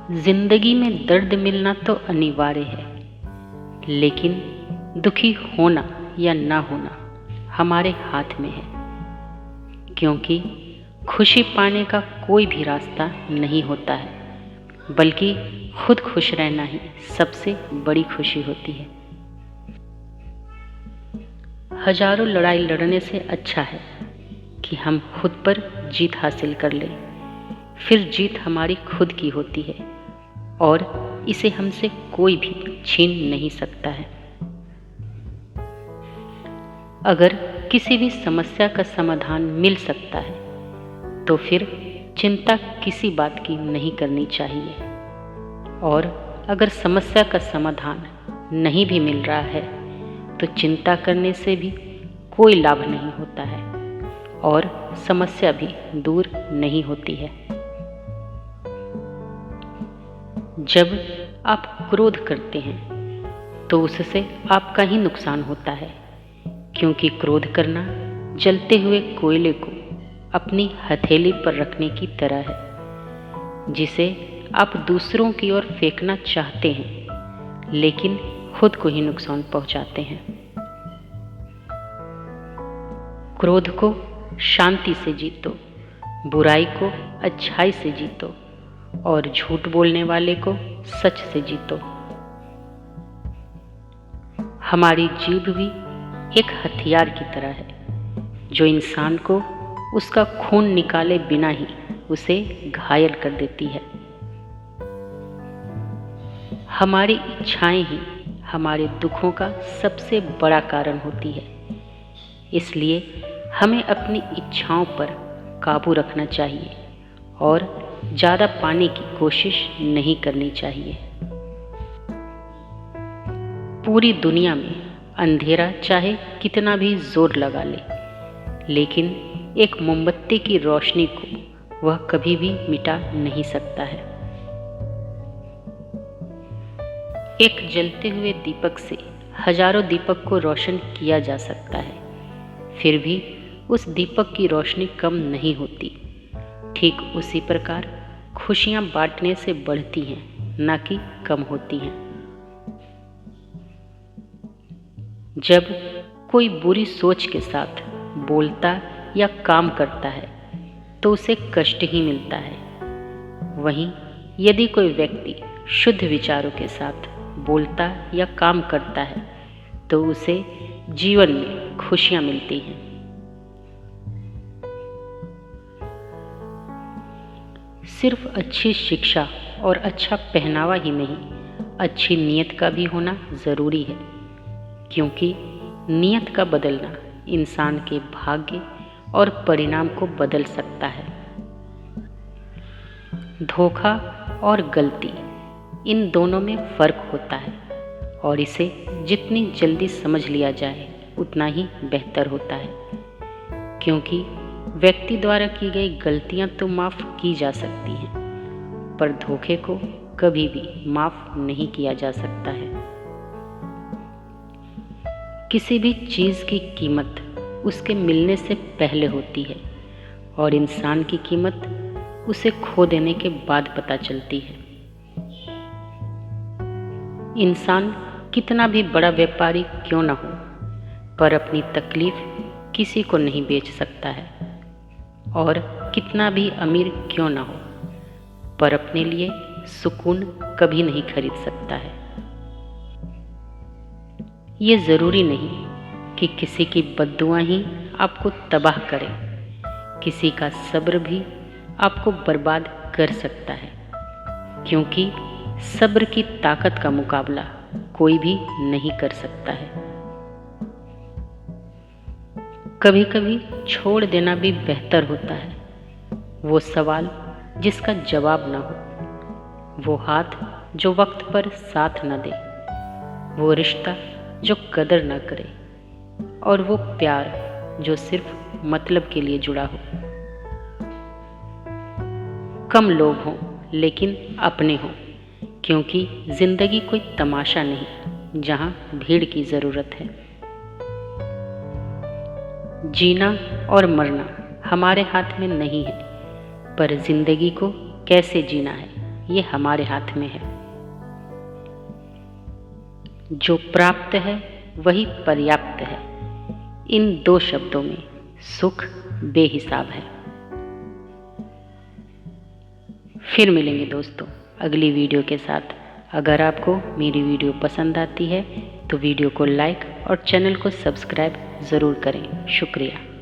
जिंदगी में दर्द मिलना तो अनिवार्य है, लेकिन दुखी होना या ना होना हमारे हाथ में है। क्योंकि खुशी पाने का कोई भी रास्ता नहीं होता है, बल्कि खुद खुश रहना ही सबसे बड़ी खुशी होती है। हजारों लड़ाई लड़ने से अच्छा है कि हम खुद पर जीत हासिल कर लें। फिर जीत हमारी खुद की होती है और इसे हमसे कोई भी छीन नहीं सकता है। अगर किसी भी समस्या का समाधान मिल सकता है तो फिर चिंता किसी बात की नहीं करनी चाहिए, और अगर समस्या का समाधान नहीं भी मिल रहा है तो चिंता करने से भी कोई लाभ नहीं होता है और समस्या भी दूर नहीं होती है। जब आप क्रोध करते हैं तो उससे आपका ही नुकसान होता है, क्योंकि क्रोध करना जलते हुए कोयले को अपनी हथेली पर रखने की तरह है, जिसे आप दूसरों की ओर फेंकना चाहते हैं लेकिन खुद को ही नुकसान पहुंचाते हैं। क्रोध को शांति से जीतो, बुराई को अच्छाई से जीतो और झूठ बोलने वाले को सच से जीतो। हमारी जीभ भी एक हथियार की तरह है, जो इंसान को उसका खून निकाले बिना ही उसे घायल कर देती है। हमारी इच्छाएं ही हमारे दुखों का सबसे बड़ा कारण होती है, इसलिए हमें अपनी इच्छाओं पर काबू रखना चाहिए और ज़्यादा पाने की कोशिश नहीं करनी चाहिए। पूरी दुनिया में अंधेरा चाहे कितना भी जोर लगा ले, लेकिन एक मोमबत्ती की रोशनी को वह कभी भी मिटा नहीं सकता है। एक जलते हुए दीपक से हजारों दीपक को रोशन किया जा सकता है, फिर भी उस दीपक की रोशनी कम नहीं होती। ठीक उसी प्रकार खुशियां बांटने से बढ़ती हैं, ना कि कम होती हैं। जब कोई बुरी सोच के साथ बोलता या काम करता है तो उसे कष्ट ही मिलता है। वहीं यदि कोई व्यक्ति शुद्ध विचारों के साथ बोलता या काम करता है तो उसे जीवन में खुशियां मिलती हैं। सिर्फ अच्छी शिक्षा और अच्छा पहनावा ही नहीं, अच्छी नीयत का भी होना ज़रूरी है, क्योंकि नीयत का बदलना इंसान के भाग्य और परिणाम को बदल सकता है। धोखा और गलती, इन दोनों में फ़र्क होता है और इसे जितनी जल्दी समझ लिया जाए उतना ही बेहतर होता है, क्योंकि व्यक्ति द्वारा की गई गलतियां तो माफ़ की जा सकती हैं, पर धोखे को कभी भी माफ़ नहीं किया जा सकता है। किसी भी चीज़ की कीमत उसके मिलने से पहले होती है और इंसान की कीमत उसे खो देने के बाद पता चलती है। इंसान कितना भी बड़ा व्यापारी क्यों न हो, पर अपनी तकलीफ किसी को नहीं बेच सकता है, और कितना भी अमीर क्यों न हो, पर अपने लिए सुकून कभी नहीं खरीद सकता है। ये ज़रूरी नहीं कि किसी की बद्दुआ ही आपको तबाह करे, किसी का सब्र भी आपको बर्बाद कर सकता है, क्योंकि सब्र की ताकत का मुकाबला कोई भी नहीं कर सकता है। कभी कभी छोड़ देना भी बेहतर होता है। वो सवाल जिसका जवाब ना हो, वो हाथ जो वक्त पर साथ न दे, वो रिश्ता जो कदर न करे, और वो प्यार जो सिर्फ मतलब के लिए जुड़ा हो। कम लोग हों लेकिन अपने हों, क्योंकि जिंदगी कोई तमाशा नहीं जहां भीड़ की ज़रूरत है। जीना और मरना हमारे हाथ में नहीं है, पर जिंदगी को कैसे जीना है ये हमारे हाथ में है। जो प्राप्त है वही पर्याप्त है। इन दो शब्दों में सुख बेहिसाब है। फिर मिलेंगे दोस्तों अगली वीडियो के साथ। अगर आपको मेरी वीडियो पसंद आती है तो वीडियो को लाइक और चैनल को सब्सक्राइब ज़रूर करें। शुक्रिया।